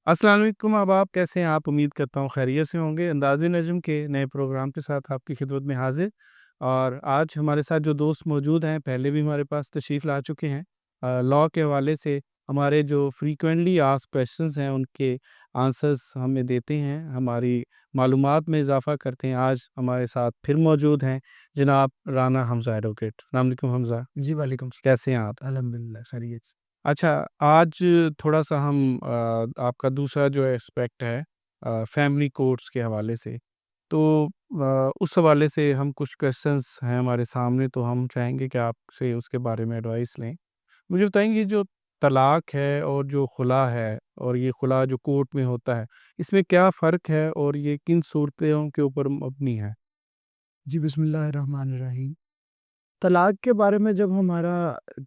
अस्सलाम वालेकुम। अब आप कैसे हैं? आप उम्मीद करता हूँ खैरियत से होंगे। अंदाज़े नज़्म के नए प्रोग्राम के साथ आपकी खिदमत में हाज़िर। और आज हमारे साथ जो दोस्त मौजूद हैं, पहले भी हमारे पास तशरीफ़ ला चुके हैं। लॉ के हवाले से हमारे जो फ्रीक्वेंटली आस्क्ड क्वेश्चंस हैं, उनके आंसर्स हमें देते हैं, हमारी मालूमात में इज़ाफ़ा करते हैं। आज हमारे साथ फिर मौजूद हैं जनाब राना हमज़ा एडवोकेट। अस्सलाम वालेकुम हमज़ा, जी, वालेकुम कैसे हैं आप? सलाम। अल्हम्दुलिल्लाह खैरियत से। अच्छा, आज थोड़ा-सा हम आपका दूसरा जो एस्पेक्ट है फैमिली कोर्ट्स के हवाले से, तो उस हवाले से हम कुछ क्वेश्चंस हैं हमारे सामने, तो हम चाहेंगे कि आपसे उसके बारे में एडवाइस लें। मुझे बताएँगे जो तलाक है और जो खुला है और ये खुला जो कोर्ट में होता है, इसमें क्या फ़र्क है और ये किन सूरतों के ऊपर मबनी है? जी, बिस्मिल्लाहिर्रहमानिर्रहीम। तलाक के बारे में जब हमारा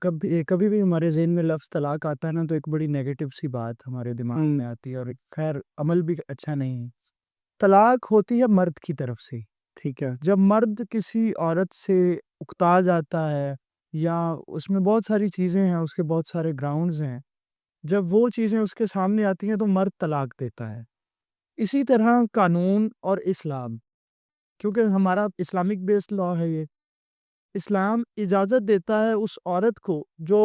कभी कभी भी हमारे ज़हन में लफ्ज़ तलाक आता है ना, तो एक बड़ी नेगेटिव सी बात हमारे दिमाग हुँ, में आती है और ख़ैर अमल भी अच्छा नहीं है। तलाक होती है मर्द की तरफ से। ठीक है। जब मर्द किसी औरत से उकता जाता है या उसमें बहुत सारी चीज़ें हैं, उसके बहुत सारे ग्राउंड्स हैं। जब वो चीज़ें उसके सामने आती हैं, तो मर्द तलाक देता है। इसी तरह कानून और इस्लाम, क्योंकि हमारा इस्लामिक बेस्ड लॉ है ये। इस्लाम इजाज़त देता है उस औरत को जो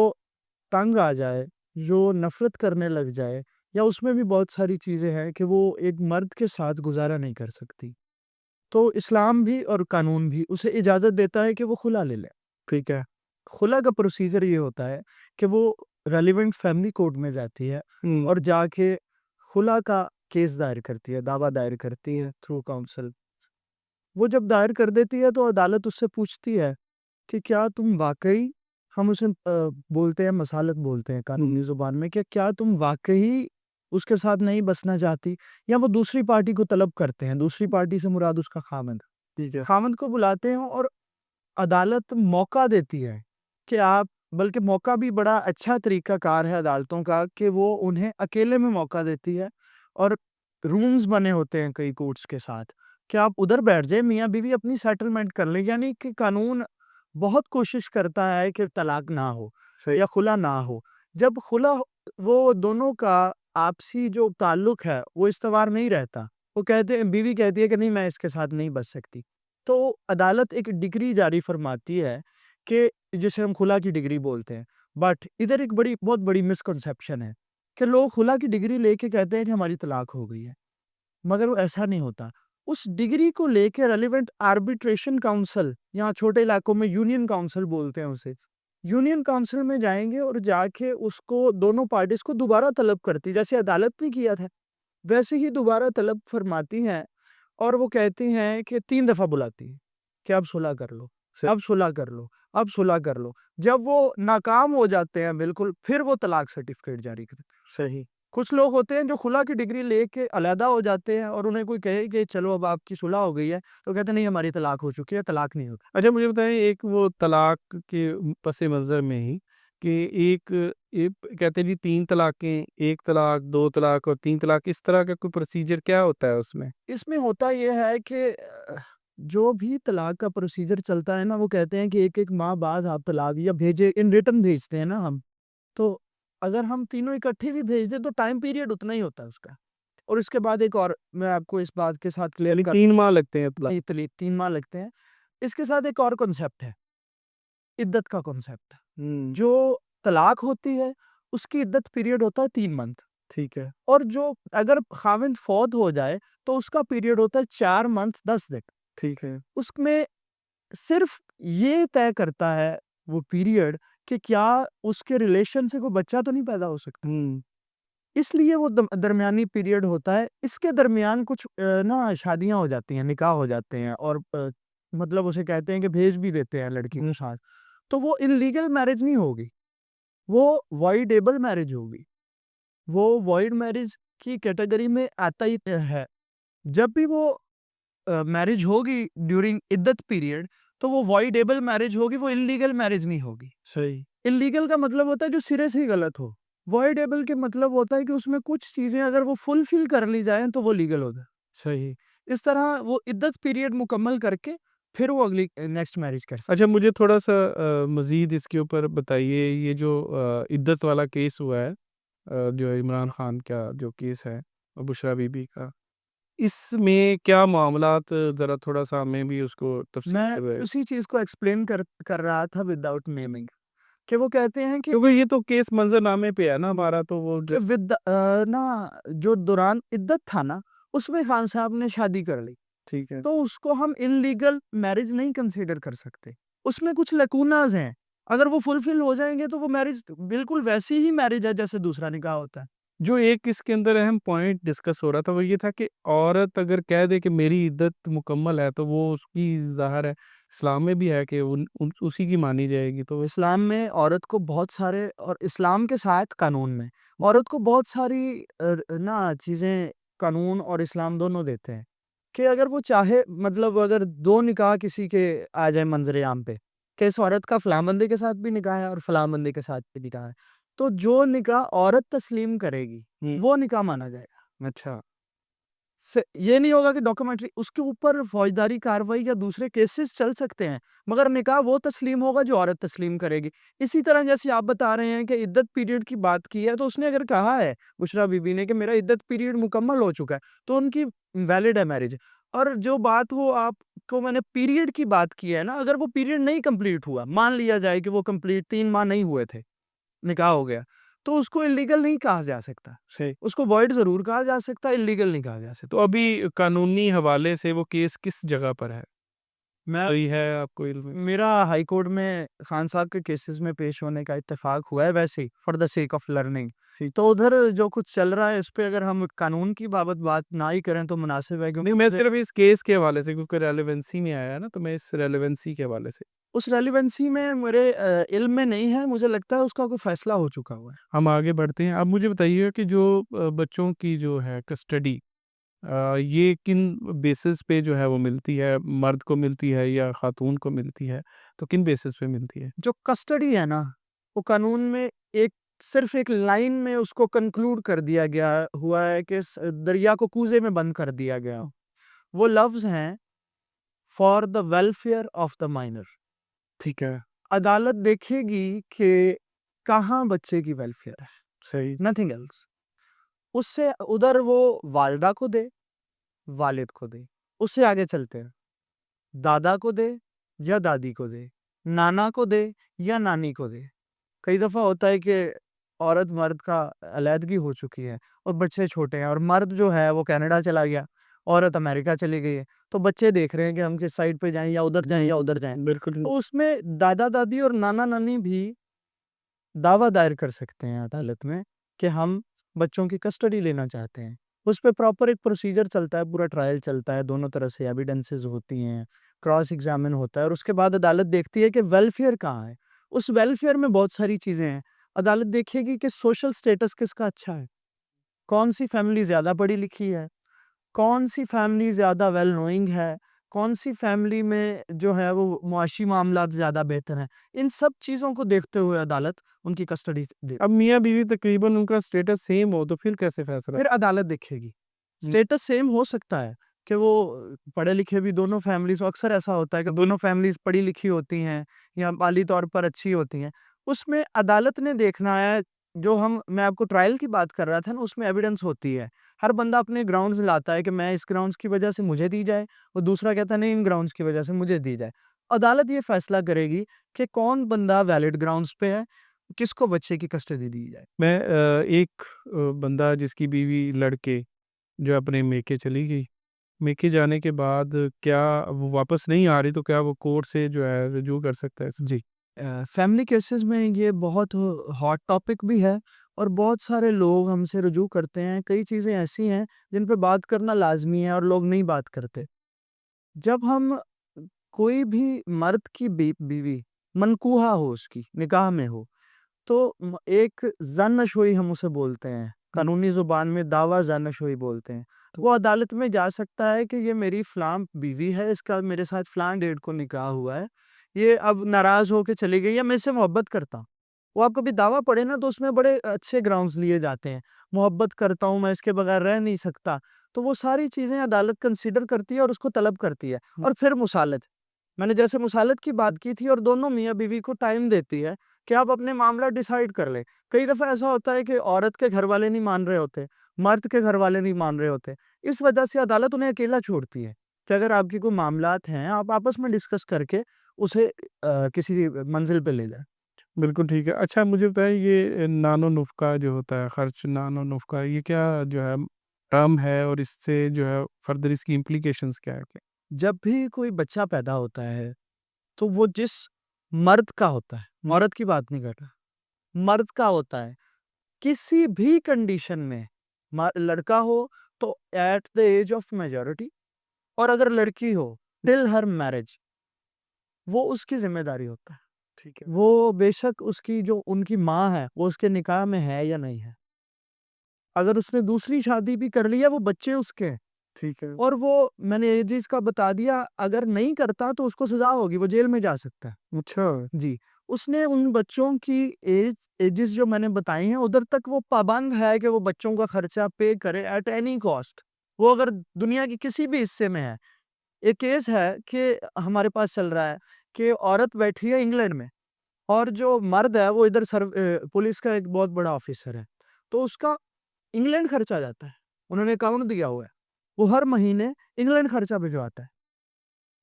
तंग आ जाए, जो नफ़रत करने लग जाए या उसमें भी बहुत सारी चीज़ें हैं कि वो एक मर्द के साथ गुज़ारा नहीं कर सकती। तो इस्लाम भी और कानून भी उसे इजाज़त देता है कि वो खुला ले ले। ठीक है। खुला का प्रोसीजर ये होता है कि वो रेलेवेंट फैमिली कोर्ट में जाती है हुँ, और जाके खुला का केस दायर करती है, दावा दायर करती है थ्रू काउंसल। वो जब दायर कर देती है तो अदालत उससे पूछती है कि क्या तुम वाक़ई, हम उसे बोलते हैं मसालत बोलते हैं हुँ, कानूनी ज़ुबान में, कि क्या तुम वाक़ई उसके साथ नहीं बसना चाहती, या वो दूसरी पार्टी को तलब करते हैं, दूसरी पार्टी से मुराद उसका ख़ावंद। ठीक है। ख़ावंद को बुलाते हैं और अदालत मौका देती है कि आप, बल्कि मौका भी बड़ा अच्छा तरीक़ाकार है अदालतों का कि वो उन्हें अकेले में मौका देती है और रूम्स बने होते हैं कई कोर्ट्स के साथ कि आप उधर बैठ जाएँ, मियाँ-बीवी अपनी सेटलमेंट कर लें। यानी कि कानून बहुत कोशिश करता है कि तलाक ना हो सही। या खुला ना हो। जब खुला वो दोनों का आपसी जो ताल्लुक है वो इस्तवार नहीं रहता। वो कहते हैं, बीवी कहती है कि नहीं, मैं इसके साथ नहीं बच सकती। तो अदालत एक डिग्री जारी फरमाती है कि जिसे हम खुला की डिग्री बोलते हैं। बट इधर एक बहुत बड़ी मिसकंसेप्शन है कि लोग खुला की डिग्री लेके कहते हैं कि हमारी तलाक हो गई है। मगर वो ऐसा नहीं होता। उस डिग्री को लेके रेलेवेंट आर्बिट्रेशन काउंसिल, यहाँ छोटे इलाकों में यूनियन काउंसिल बोलते हैं उसे। यूनियन काउंसिल में जाएँगे और जाके उसको दोनों पार्टीज़ को दोबारा तलब करती है, जैसे अदालत ने किया था, वैसे ही दोबारा तलब फरमाती हैं और वो कहती हैं कि 3 दफ़ा बुलाती हैं कि अब सुलह कर लो, स अब सुलह कर लो, अब सुलह कर लो। जब वो नाकाम हो जाते हैं बिल्कुल, फिर वो तलाक सर्टिफ़िकेट जारी करते हैं। सही। कुछ लोग होते हैं जो खुला की डिग्री लेके अलहदा हो जाते हैं और उन्हें कोई कहे कि चलो अब आपकी सुलह हो गई है, तो कहते हैं नहीं, हमारी तलाक हो चुकी है, तलाक नहीं होती। अच्छा, मुझे बताइए एक वो तलाक के पस-ए-मंज़र में ही कि एक एक कहते हैं जी 3 तलाक़ें, 1 तलाक, 2 तलाक और 3 तलाक, इस तरह का कोई प्रोसीजर क्या होता है उसमें? इसमें होता ये है कि जो भी तलाक का प्रोसीजर चलता है ना, वो कहते हैं कि 1-1 माह बाद आप तलाक या भेजे इन रिटन भेजते हैं ना हम, तो अगर हम तीनों इकट्ठे भी भेज दें तो टाइम पीरियड उतना ही होता है उसका। और इसके बाद एक और मैं आपको इस बात के साथ क्लियर यानी कर, 3 माह लगते हैं तलाक। इतनी 3 माह लगते हैं। इसके साथ एक और कॉन्सेप्ट है, इद्दत का कॉन्सेप्ट। हुँ, जो तलाक होती है, उसकी इद्दत पीरियड होता है 3 मंथ। ठीक है। और जो अगर ख़ाविंद फ़ौत हो जाए, तो उसका पीरियड होता है 4 मंथ 10 दिन। ठीक है। उसमें सिर्फ़ ये तय करता है वो पीरियड कि क्या उसके रिलेशन से कोई बच्चा तो नहीं पैदा हो सकता। हुँ, इसलिए वो दरमियानी पीरियड होता है। इसके दरमियान कुछ ना शादियाँ हो जाती हैं, निकाह हो जाते हैं और मतलब उसे कहते हैं कि भेज भी देते हैं लड़की को साथ। तो वो इल्लीगल मैरिज नहीं होगी, वो वॉइडेबल मैरिज होगी। वो वॉइड मैरिज की कैटेगरी में आता ही है। जब भी वो मैरिज होगी ड्यूरिंग इद्दत पीरियड, तो वो वॉइडेबल मैरिज होगी, वो इल्लीगल मैरिज नहीं होगी। सही। इल्लीगल का मतलब होता है जो सिरे से ही गलत हो। वॉइडेबल के मतलब होता है कि उसमें कुछ चीज़ें अगर वो फुलफ़िल कर ली जाएँ तो वो लीगल होता है। सही। इस तरह वो इद्दत पीरियड मुकम्मल करके फिर वो अगली नेक्स्ट मैरिज कर सकते। अच्छा, मुझे थोड़ा-सा मज़ीद इसके ऊपर बताइए, ये जो इद्दत वाला केस हुआ है, जो इमरान खान का जो केस है और बुशरा बीबी का, इसमें क्या मामलात ज़रा थोड़ा-सा हमें भी उसको तफ़सील मैं से ब उसी चीज़ को एक्सप्लेन कर रहा था विदाउट नेमिंग, कि वो कहते हैं क्योंकि ये तो केस मंज़रनामे पे है ना हमारा, तो वो कि ना जो दौरान इद्दत था ना, उसमें खान साहब ने शादी कर ली, ठीक है। तो उसको हम इल्लीगल मैरिज नहीं कंसीडर कर सकते। उसमें कुछ लैकूनाज़ हैं, अगर वो फुलफिल हो जाएँगे तो वो मैरिज बिल्कुल वैसी ही मैरिज है जैसे दूसरा निकाह होता है। जो एक इसके अंदर अहम पॉइंट डिस्कस हो रहा था, वो ये था कि औरत अगर कह दे कि मेरी इद्दत मुकम्मल है, तो वो उसकी ज़ाहिर है इस्लाम में भी है कि उन उन उसी की मानी जाएगी, तो इस्लाम में औरत को बहुत सारे और इस्लाम के साथ कानून में औरत को बहुत सारी ना चीज़ें कानून और इस्लाम दोनों देते हैं कि अगर वो चाहे मतलब अगर 2 निकाह किसी के आ जाए मंज़र-ए-आम पे, कि इस औरत का फलाँ बंदे के साथ भी निकाह है और फलाँ बंदे के साथ भी निकाह है, तो जो निकाह औरत तस्लीम करेगी, हुँ, वो निकाह माना जाएगा। अच्छा, से ये नहीं होगा कि डॉक्यूमेंट्री उसके ऊपर फ़ौजदारी कार्रवाई या दूसरे केसेस चल सकते हैं, मगर निकाह वो तस्लीम होगा जो औरत तस्लीम करेगी। इसी तरह जैसे आप बता रहे हैं कि इद्दत पीरियड की बात की है, तो उसने अगर कहा है बुशरा बीबी ने कि मेरा इद्दत पीरियड मुकम्मल हो चुका है, तो उनकी वैलिड है मैरिज। और जो बात वो आपको मैंने पीरियड की बात की है ना, अगर वो पीरियड नहीं कंप्लीट हुआ, मान लिया जाए कि वो कंप्लीट 3 माह नहीं हुए थे, निकाह हो गया, तो उसको इल्लीगल नहीं कहा जा सकता। सही। उसको वॉइड ज़रूर कहा जा सकता है, इल्लीगल नहीं कहा जा सकता। तो अभी कानूनी हवाले से वो केस किस जगह पर है? मैं कोई है आपको इल्म है? मेरा हाई कोर्ट में खान साहब के केसेस में पेश होने का इत्तेफाक हुआ है वैसे ही for the sake of learning. ठीक। तो उधर जो कुछ चल रहा है इस पे अगर हम कानून की बाबत बात ना ही करें तो मुनासिब है नहीं, क्योंकि मैं सिर्फ़ इस केस के हवाले से, क्योंकि रेलेवेंसी में आया है ना, तो मैं इस रेलेवेंसी के हवाले से। उस रेलेवेंसी में मेरे इल्म में नहीं है, मुझे लगता है उसका कोई फैसला हो चुका हुआ है। हम आगे बढ़ते हैं। अब मुझे बताइए कि जो बच्चों की जो है कस्टडी, ये किन बेसिस पे जो है वो मिलती है? मर्द को मिलती है या खातून को मिलती है? तो किन बेसिस पे मिलती है? जो कस्टडी है ना, वो कानून में एक सिर्फ एक लाइन में उसको कंक्लूड कर दिया गया हुआ है कि दरिया को कूजे में बंद कर दिया गया। वो लफ्ज हैं for the welfare of the minor. ठीक है, अदालत देखेगी कि कहाँ बच्चे की वेलफेयर है, सही। Nothing else. उससे उधर वो वालिदा को दे, वालिद को दे। उससे आगे चलते हैं, दादा को दे या दादी को दे, नाना को दे या नानी को दे। कई दफ़ा होता है कि औरत मर्द का अलहदगी हो चुकी है और बच्चे छोटे हैं और मर्द जो है वो कनाडा चला गया, औरत अमेरिका चली गई है। तो बच्चे देख रहे हैं कि हम किस साइड पे जाएँ या उधर जाएँ या उधर जाएँ। बिल्कुल। तो उसमें दादा-दादी और नाना-नानी भी दावा दायर कर सकते हैं अदालत में कि हम बच्चों की कस्टडी लेना चाहते हैं। उस पे प्रॉपर एक प्रोसीजर चलता है, पूरा ट्रायल चलता है, दोनों तरफ से एविडेंसेस होती हैं, क्रॉस एग्ज़ामिन होता है और उसके बाद अदालत देखती है कि वेलफेयर कहाँ है। उस वेलफेयर में बहुत सारी चीज़ें हैं। अदालत देखेगी कि सोशल स्टेटस किसका अच्छा है, कौन-सी फैमिली ज़्यादा पढ़ी-लिखी है, कौन-सी फैमिली ज़्यादा वेल नोइंग है, कौन-सी फैमिली में जो है वो मुआशी मामलात ज़्यादा बेहतर हैं। इन सब चीज़ों को देखते हुए अदालत उनकी कस्टडी दे अब मियाँ-बीवी तकरीबन उनका स्टेटस सेम हो, तो फिर कैसे फैसला? फिर अदालत देखेगी। हुँ, स्टेटस सेम हो सकता है कि वो पढ़े-लिखे भी दोनों फैमिलीज़ अक्सर ऐसा होता है कि दोनों फैमिलीज़ पढ़ी-लिखी होती हैं या माली तौर पर अच्छी होती हैं। उसमें अदालत ने देखना है जो हम मैं आपको ट्रायल की बात कर रहा था ना उसमें एविडेंस होती है। हर बंदा अपने ग्राउंड्स लाता है कि मैं इस ग्राउंड्स की वजह से मुझे दी जाए और दूसरा कहता है नहीं इन ग्राउंड्स की वजह से मुझे दी जाए। अदालत ये फैसला करेगी कि कौन बंदा वैलिड ग्राउंड्स पे है, किसको बच्चे की कस्टडी दी जाए। मैं एक बंदा जिसकी बीवी लड़ के जो अपने मेके चली गई, मेके जाने के बाद क्या वो वापस नहीं आ रही, तो क्या वो कोर्ट से जो है रुजू कर सकता है इसे? जी। फैमिली केसेस में ये बहुत हॉट टॉपिक भी है और बहुत सारे लोग हमसे रुजू करते हैं। कई चीज़ें ऐसी हैं जिन पे बात करना लाज़मी है और लोग नहीं बात करते। जब हम कोई भी मर्द की बीवी मनकूहा हो उसकी, निकाह में हो, तो एक ज़न-नशोई हम उसे बोलते हैं। हुँ, कानूनी ज़ुबान में दावा ज़न-नशोई बोलते हैं। तो वो अदालत में जा सकता है कि ये मेरी फ़लाँ बीवी है, इसका मेरे साथ फ़लाँ डेट को निकाह हुआ है। ये अब नाराज़ होके चली गई है, मैं इससे मोहब्बत करता हूँ। वो आप कभी दावा पढ़े ना तो उसमें बड़े अच्छे ग्राउंड्स लिए जाते हैं। मोहब्बत करता हूँ, मैं इसके बगैर रह नहीं सकता। तो वो सारी चीज़ें अदालत कंसीडर करती है और उसको तलब करती है। हुँ, और फिर मुसालत। मैंने जैसे मुसालत की बात की थी और दोनों मियाँ-बीवी को टाइम देती है कि आप अपने मामला डिसाइड कर लें। कई दफ़ा ऐसा होता है कि औरत के घर वाले नहीं मान रहे होते, मर्द के घर वाले नहीं मान रहे होते। इस वजह से अदालत उन्हें अकेला छोड़ती है कि अगर आपकी कोई मामलात हैं, आप आपस में डिस्कस करके उसे किसी मंज़िल पे ले जाएँ। बिल्कुल ठीक है। अच्छा मुझे बताइए ये नानो नुस्ख़ा जो होता है, खर्च नानो नुस्ख़ा ये क्या जो है टर्म है और इससे जो है फ़र्दर इसकी इम्प्लीकेशंस क्या है? जब भी कोई बच्चा पैदा होता है, तो वो जिस मर्द का होता है, औरत की बात नहीं कर रहा, मर्द का होता है, किसी भी कंडीशन में लड़का हो तो at the age of majority, और अगर लड़की हो टिल हर मैरिज, वो उसकी जिम्मेदारी होता है। ठीक है, वो बेशक उसकी जो उनकी माँ है वो उसके निकाह में है या नहीं है, अगर उसने दूसरी शादी भी कर ली है वो बच्चे उसके हैं। ठीक है। और वो मैंने ये चीज का बता दिया, अगर नहीं करता तो उसको सजा होगी, वो जेल में जा सकता है। अच्छा, जी, उसने उन बच्चों की एजेस जो मैंने बताई हैं, उधर तक वो पाबंद है कि वो बच्चों का खर्चा पे करे एट एनी कॉस्ट। वो अगर दुनिया के किसी भी हिस्से में है, एक केस है कि हमारे पास चल रहा है कि औरत बैठी है इंग्लैंड में और जो मर्द है वो इधर पुलिस का एक बहुत बड़ा ऑफिसर है। तो उसका इंग्लैंड खर्चा जाता है। उन्होंने अकाउंट दिया हुआ है। वो हर महीने इंग्लैंड खर्चा भिजवाता है।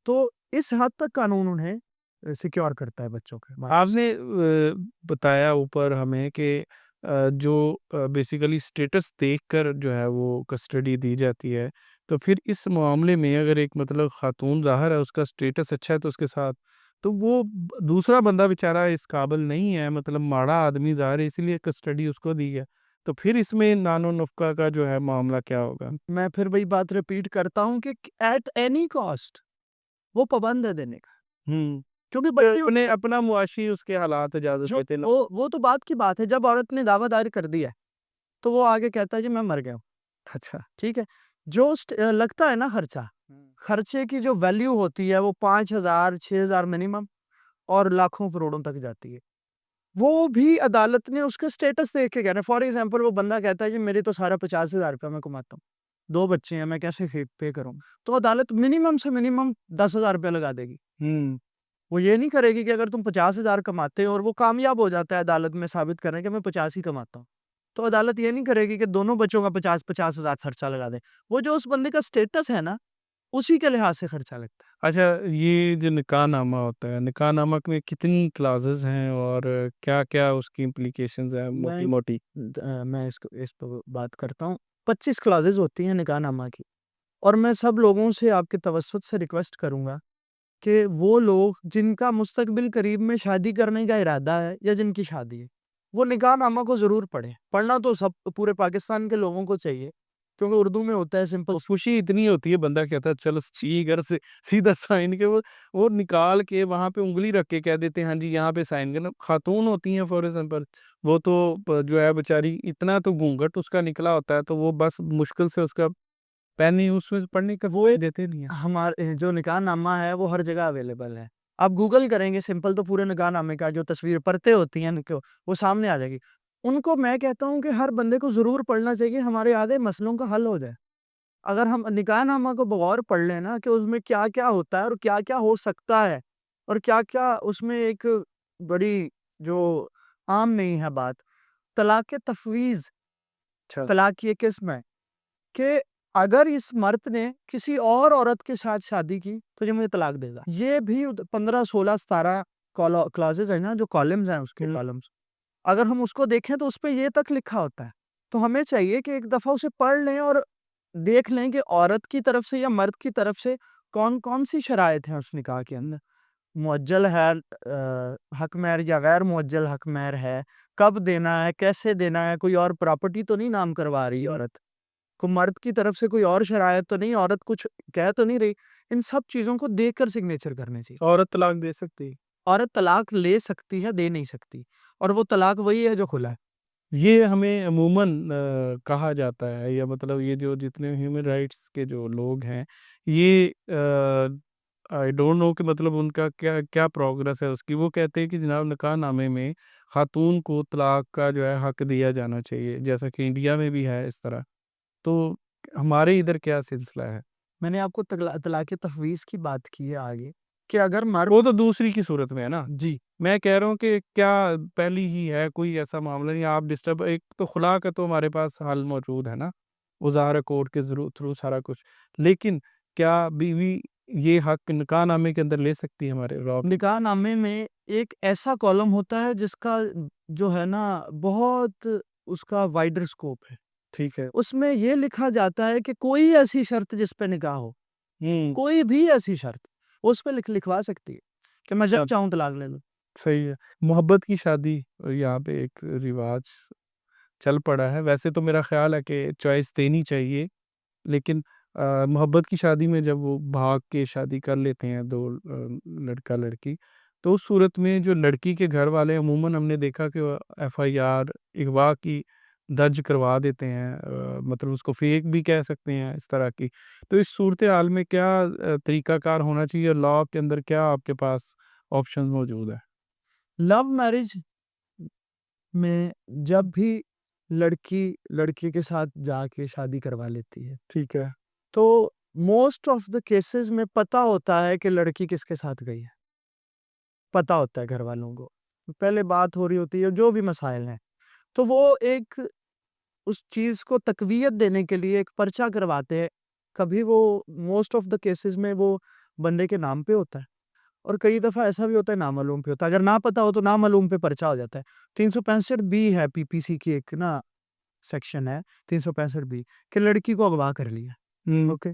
तो इस हद तक कानून उन्हें सिक्योर करता है बच्चों के बारे में। आपने बताया ऊपर हमें कि जो बेसिकली स्टेटस देखकर जो है वो कस्टडी दी जाती है, तो फिर इस मामले में अगर एक मतलब खातून ज़ाहिर है उसका स्टेटस अच्छा है तो उसके साथ, तो वो दूसरा बंदा बेचारा इस काबिल नहीं है मतलब माड़ा आदमी ज़ाहिर है इसीलिए कस्टडी उसको दी है। तो फिर इसमें नानो नुस्खा का जो है मामला क्या होगा? मैं फिर वही बात रिपीट करता हूँ कि एट एनी कॉस्ट वो पाबंद है देने का। हुँ। क्योंकि तो बच्चे अपने अपना मुआशी उसके हालात इजाज़त जो देते ना। वो तो बात की बात है, जब औरत ने दावा दायर कर दिया है, तो वो आगे कहता है जी मैं मर गया हूँ, अच्छा। ठीक है? जो लगता है ना खर्चा, हुँ। खर्चे की जो वैल्यू होती है वो 5,000 6,000 मिनिमम और लाखों करोड़ों तक जाती है। वो भी अदालत ने उसके स्टेटस देख के कहना है। फॉर एग्ज़ाम्पल वो बंदा कहता है जी मेरे तो सारा 50,000 रुपया मैं कमाता हूँ। 2 बच्चे हैं, मैं कैसे पे करूँ? तो अदालत मिनिमम से मिनिमम 10,000 रुपया लगा देगी। हुँ। वो ये नहीं करेगी कि अगर तुम 50,000 कमाते हो और वो कामयाब हो जाता है अदालत में साबित करने कि मैं 50 ही कमाता हूँ। तो अदालत ये नहीं करेगी कि दोनों बच्चों का 50-50 हज़ार खर्चा लगा दे। वो जो उस बंदे का स्टेटस है ना, उसी के लिहाज से खर्चा लगता है। अच्छा, ये जो निकाहनामा होता है, निकाहनामा में कितनी क्लॉज़ेज़ हैं और क्या-क्या उसकी इम्प्लीकेशंस हैं मैं मोटी-मोटी? मैं इसको इस पे बात करता हूँ। 25 क्लॉज़ेज़ होती हैं निकाहनामा की, और मैं सब लोगों से आपके तवज्जुह से रिक्वेस्ट करूँगा कि वो लोग जिनका मुस्तकबिल करीब में शादी करने का इरादा है या जिनकी शादी है, वो निकाहनामा को ज़रूर पढ़ें। पढ़ना तो सब पूरे पाकिस्तान के लोगों को चाहिए, क्योंकि उर्दू में होता है सिंपल। वो खुशी इतनी होती है बंदा कहता है चलो सी घर से सीधा साइन के वो निकाल के वहाँ पे उँगली रख के कह देते हैं हाँ जी यहाँ पे साइन करना। खातून होती हैं फॉर एग्ज़ाम्पल वो तो जो है बेचारी इतना तो घूंघट उसका निकला होता है तो वो बस मुश्किल से उसका पेन ही उसमें पढ़ने का वो देते नहीं है। हमारे जो निकाहनामा है वो हर जगह अवेलेबल है। आप गूगल करेंगे सिंपल तो पूरे निकाहनामे का जो तस्वीर परतें होती हैं उनको, वो सामने आ जाएगी। उनको मैं कहता हूँ कि हर बंदे को ज़रूर पढ़ना चाहिए, हमारे आधे मसलों का हल हो जाए। अगर हम निकाहनामा को बगौर पढ़ लें ना कि उसमें क्या-क्या होता है और क्या-क्या हो सकता है और क्या-क्या उसमें एक बड़ी जो आम नहीं है बात, तलाक़-ए-तफ़वीज़, अच्छा। तलाक की एक किस्म है कि अगर इस मर्द ने किसी और औरत के साथ शादी की, तो ये मुझे तलाक देगा। ये भी 15, 16, 17 क्लॉज़ेज़ है ना, जो कॉलम्स हैं उसके हुँ। कॉलम्स। अगर हम उसको देखें तो उसपे ये तक लिखा होता है। तो हमें चाहिए कि एक दफ़ा उसे पढ़ लें और देख लें कि औरत की तरफ से या मर्द की तरफ से कौन-कौन सी शराइत हैं उस निकाह के अंदर। मुअज्जल है, हक़ महर या गैर मुअज्जल हक़ महर है, कब देना है, कैसे देना है, कोई और प्रॉपर्टी तो नहीं नाम करवा रही औरत। को मर्द की तरफ से कोई और शरायत तो नहीं, औरत कुछ कह तो नहीं रही। इन सब चीज़ों को देखकर सिग्नेचर करने चाहिए। औरत तलाक दे सकती है। औरत तलाक ले सकती है, दे नहीं सकती, और वो तलाक वही है जो खुला है। ये हमें अमूमन कहा जाता है या मतलब ये जो जितने ह्यूमन राइट्स के जो लोग हैं ये आई डोंट नो कि मतलब उनका क्या क्या प्रोग्रेस है उसकी। वो कहते हैं कि जनाब निकाहनामे में खातून को तलाक का जो है हक दिया जाना चाहिए जैसा कि इंडिया में भी है इस तरह। तो हमारे इधर क्या सिलसिला है? मैंने आपको तगला तलाक़-ए-तफ़वीज़ की बात की है आगे। कि अगर मर्द वो तो दूसरी की सूरत में है ना। जी, मैं कह रहा हूँ कि क्या पहली ही है, कोई ऐसा मामला नहीं, आप डिस्टर्ब, एक तो खुला का तो हमारे पास हल मौजूद है ना, उज़ार कोर्ट के थ्रू सारा कुछ। लेकिन क्या बीवी ये हक निकाहनामे के अंदर ले सकती है हमारे रॉ निकाहनामे में एक ऐसा कॉलम होता है जिसका जो है ना बहुत उसका वाइडर स्कोप है। ठीक है। उसमें ये लिखा जाता है कि कोई ऐसी शर्त जिस पे निकाह हो, हुँ, कोई भी ऐसी शर्त, उस पे लिखवा सकती है कि मैं जब सब चाहूँ तलाक ले लूँ। सही है। मोहब्बत की शादी यहाँ पे एक रिवाज चल पड़ा है। वैसे तो मेरा ख़्याल है कि चॉइस देनी चाहिए, लेकिन मोहब्बत की शादी में जब वो भाग के शादी कर लेते हैं 2 लड़का-लड़की, तो उस सूरत में जो लड़की के घर वाले अमूमन हमने देखा कि वो एफआईआर अगवा की दर्ज करवा देते हैं, मतलब उसको फेक भी कह सकते हैं इस तरह की। तो इस सूरत-ए-हाल में क्या तरीक़ाकार होना चाहिए और लॉ के अंदर क्या आपके पास ऑप्शंस मौजूद है? लव मैरिज में जब भी लड़की लड़के के साथ जाके शादी करवा लेती है, ठीक है। तो मोस्ट ऑफ द केसेस में पता होता है कि लड़की किसके साथ गई है, पता होता है घर वालों को। पहले बात हो रही होती है, जो भी मसाइल हैं, तो वो एक उस चीज़ को तक़वियत देने के लिए एक पर्चा करवाते हैं। कभी वो मोस्ट ऑफ द केसेस में वो बंदे के नाम पे होता है और कई दफ़ा ऐसा भी होता है नामालूम पे होता है। अगर ना पता हो तो नामालूम पे पर्चा हो जाता है। 365 बी है पीपीसी की एक ना सेक्शन है 365 बी कि लड़की को अगवा कर लिया। हुँ, ओके।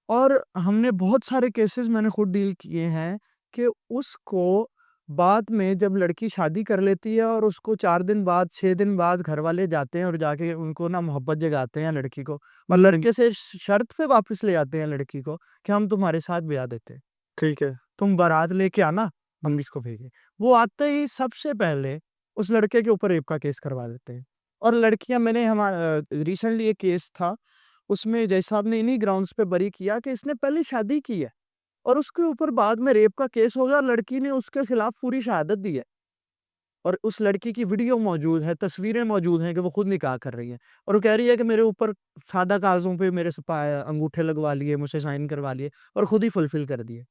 और हमने बहुत सारे केसेस मैंने खुद डील किए हैं कि उसको बाद में जब लड़की शादी कर लेती है और उसको 4 दिन बाद, 6 दिन बाद घरवाले जाते हैं और जाके उनको ना मोहब्बत जगाते हैं लड़की को और हुँ, लड़के से शर्त पे वापस ले आते हैं लड़की को कि हम तुम्हारे साथ ब्याह देते हैं। ठीक है। तुम बारात लेके आना, हम इसको भेजें। वो आते ही सबसे पहले उस लड़के के ऊपर रेप का केस करवा देते हैं। और लड़कियाँ मैंने रिसेंटली एक केस था, उसमें जज साहब ने इन्हीं ग्राउंड्स पे बरी किया कि इसने पहले शादी की है और उसके ऊपर बाद में रेप का केस हो गया और लड़की ने उसके खिलाफ पूरी शहादत दी है। और उस लड़की की वीडियो मौजूद है, तस्वीरें मौजूद हैं कि वो खुद निकाह कर रही है और वो कह रही है कि मेरे ऊपर सादा कागज़ों पे मेरे अंगूठे लगवा लिए, मुझसे साइन करवा लिए और खुद ही फुलफिल कर दिए।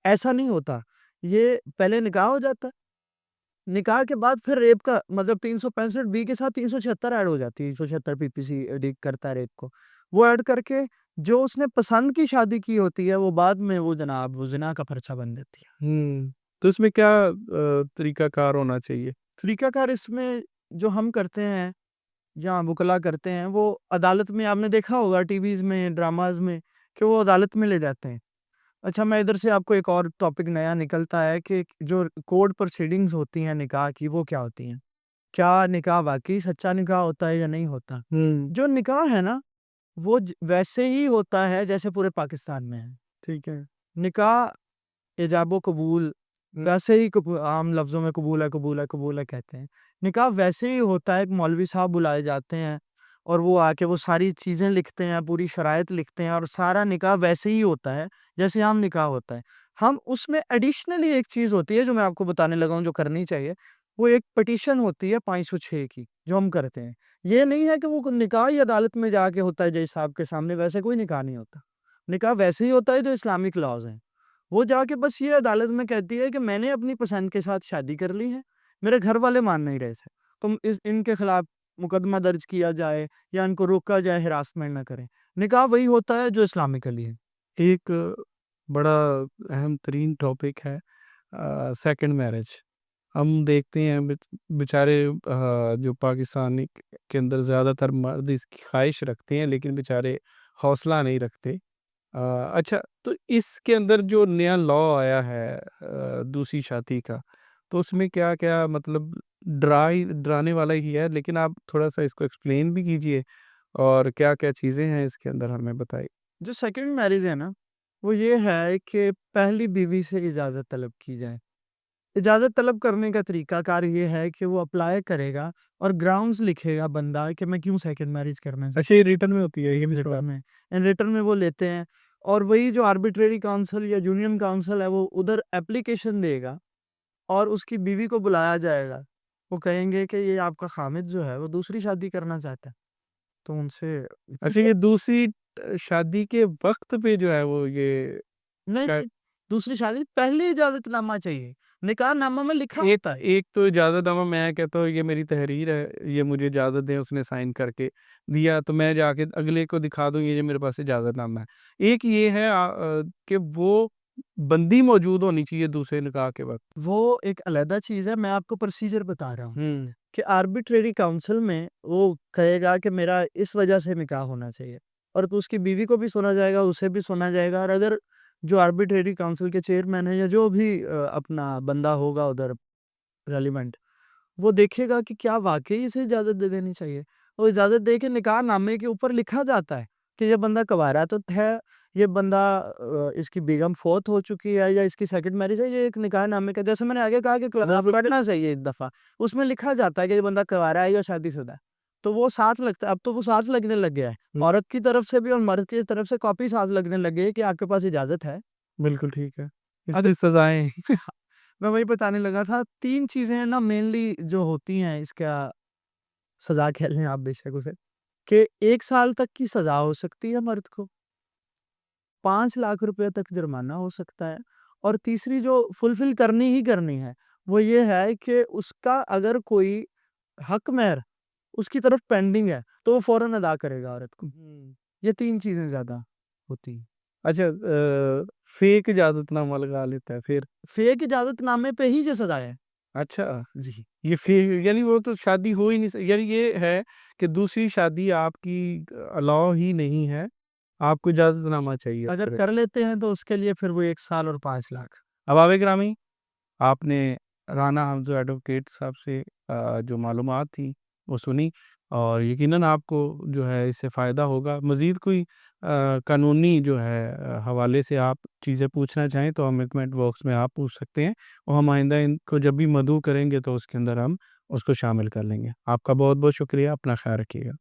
ऐसा नहीं होता। ये पहले निकाह हो जाता है, निकाह के बाद फिर रेप का मतलब 365 बी के साथ 376 ऐड हो जाती है, 376 पीपीसी डी करता है रेप को। वो ऐड करके जो उसने पसंद की शादी की होती है, वो बाद में वो जनाब वो ज़िना का पर्चा बन देती है। हुँ, तो इसमें क्या तरीक़ाकार होना चाहिए? तरीकाकार इसमें जो हम करते हैं, जहाँ वुकला करते हैं, वो अदालत में आपने देखा होगा टीवीज़ में, ड्रामाज़ में कि वो अदालत में ले जाते हैं। अच्छा, मैं इधर से आपको एक और टॉपिक नया निकलता है कि जो कोर्ट प्रोसीडिंग्स होती हैं निकाह की, वो क्या होती हैं? क्या निकाह वाक़ई सच्चा निकाह होता है या नहीं होता? हुँ, जो निकाह है ना, वो वैसे ही होता है जैसे पूरे पाकिस्तान में है। ठीक है। निकाह, इजाब कबूल हुँ, वैसे ही आम लफ्ज़ों में कबूल है, कबूल है, कबूल है कहते हैं। निकाह वैसे ही होता है, एक मौलवी साहब बुलाए जाते हैं और वो आके वो सारी चीज़ें लिखते हैं, पूरी शराइत लिखते हैं और सारा निकाह वैसे ही होता है, जैसे आम निकाह होता है। हम उसमें एडिशनली एक चीज़ होती है जो मैं आपको बताने लगा हूँ जो करनी चाहिए, वो एक पिटीशन होती है 506 की, जो हम करते हैं। ये नहीं है कि वो निकाह ही अदालत में जाके होता है जज साहब के सामने, वैसे कोई निकाह नहीं होता। निकाह वैसे ही होता है जो इस्लामिक लॉज़ हैं। वो जाके बस ये अदालत में कहती है कि मैंने अपनी पसंद के साथ शादी कर ली है, मेरे घर वाले मान नहीं रहे थे। तुम इनके खिलाफ मुकदमा दर्ज किया जाए या इनको रोका जाए, हिरासमेंट ना करें। निकाह वही होता है जो इस्लामिकली है। एक बड़ा अहम तरीन टॉपिक है सेकंड मैरिज। हम देखते हैं बेचारे जो पाकिस्तानी के अंदर ज़्यादातर मर्द इसकी ख़्वाहिश रखते हैं, लेकिन बेचारे हौसला नहीं रखते। अच्छा, तो इसके अंदर जो नया लॉ आया है दूसरी शादी का, तो उसमें क्या-क्या मतलब डराने वाला ही है, लेकिन आप थोड़ा-सा इसको एक्सप्लेन भी कीजिए और क्या-क्या चीज़ें हैं इसके अंदर हमें बताइए? जो सेकंड मैरिज है ना, वो ये है कि पहली बीवी से इजाज़त तलब की जाए। इजाज़त तलब करने का तरीकाकार ये है कि वो अप्लाई करेगा और ग्राउंड्स लिखेगा बंदा कि मैं क्यों सेकंड मैरिज करना अच्छा, ये चाहता रिटर्न में होती है, ये हूँ भी थोड़ा रिटर्न में। इन रिटर्न में वो लेते हैं और वही जो आर्बिट्रेरी काउंसिल या यूनियन काउंसिल है, वो उधर एप्लीकेशन देगा और उसकी बीवी को बुलाया जाएगा। वो कहेंगे कि ये आपका ख़ामिद जो है, वो दूसरी शादी करना चाहता है। तो उनसे अच्छा, ये दूसरी शादी के वक़्त पे जो है वो ये नहीं, शायद नहीं, दूसरी शादी पहले इजाज़तनामा चाहिए। निकाहनामा में लिखा एक होता है। एक तो इजाज़तनामा मैं कहता हूँ ये मेरी तहरीर है, ये मुझे इजाज़त दें उसने साइन करके दिया तो मैं जाके अगले को दिखा दूँ ये मेरे पास इजाज़तनामा है। एक ये है कि वो बंदी मौजूद होनी चाहिए दूसरे निकाह के वक़्त। वो एक अलग चीज़ है, मैं आपको प्रोसीजर बता रहा हूँ हुँ, कि आर्बिट्रेरी काउंसिल में वो कहेगा कि मेरा इस वजह से निकाह होना चाहिए और तो उसकी बीवी को भी सुना जाएगा, उसे भी सुना जाएगा और अगर जो आर्बिट्रेरी काउंसिल के चेयरमैन है या जो भी अपना बंदा होगा उधर रेलेवेंट, वो देखेगा कि क्या वाक़ई इसे इजाज़त दे देनी चाहिए। वो इजाज़त दे के निकाहनामे के ऊपर लिखा जाता है कि ये बंदा कवारा तो है, ये बंदा इसकी बेगम फ़ौत हो चुकी है या इसकी सेकंड मैरिज है, ये एक निकाहनामे का जैसे मैंने आगे कहा कि पढ़ना चाहिए एक दफ़ा, उसमें लिखा जाता है कि ये बंदा कवारा है या शादीशुदा है। तो वो साथ लगता है, अब तो वो साथ लगने लग गया है। हुँ, औरत की तरफ से भी और मर्द की तरफ से कॉपी साथ लगने लग गई है कि आपके पास इजाज़त है। बिल्कुल ठीक है। अगर इसकी सज़ाएँ मैं वही बताने लगा था 3 चीज़ें हैं ना मेनली जो होती हैं इसका सज़ा कह लें आप बेशक उसे, कि 1 साल तक की सज़ा हो सकती है मर्द को, 5 लाख रुपए तक जुर्माना हो सकता है और तीसरी जो फुलफ़िल करनी ही करनी है, वो ये है कि उसका अगर कोई हक़-महर उसकी तरफ पेंडिंग है, तो वो फ़ौरन अदा करेगा औरत को। हुँ। ये 3 चीज़ें ज़्यादा होती हैं। अच्छा फ़ेक इजाज़तनामा लगा लेता है फिर? फ़ेक इजाज़तनामे पे ही जो सज़ा है। अच्छा, जी। ये यानी वो तो शादी हो ही नहीं यानी ये है कि दूसरी शादी आपकी अलाउ ही नहीं है, आपको इजाज़तनामा चाहिए अगर सिर्फ़। कर लेते हैं तो उसके लिए फिर वो 1 साल और 5 लाख। अवावे ग्रामी आपने राना हमज़ा एडवोकेट साहब से जो मालूमात थी वो सुनी और यकीनन आपको जो है इससे फ़ायदा होगा। मज़ीद कोई कानूनी जो है हवाले से आप चीज़ें पूछना चाहें तो हमें कमेंट बॉक्स में आप पूछ सकते हैं और हम आइंदा इनको जब भी मदऊ करेंगे तो उसके अंदर हम उसको शामिल कर लेंगे। आपका बहुत-बहुत शुक्रिया, अपना ख़्याल रखिएगा।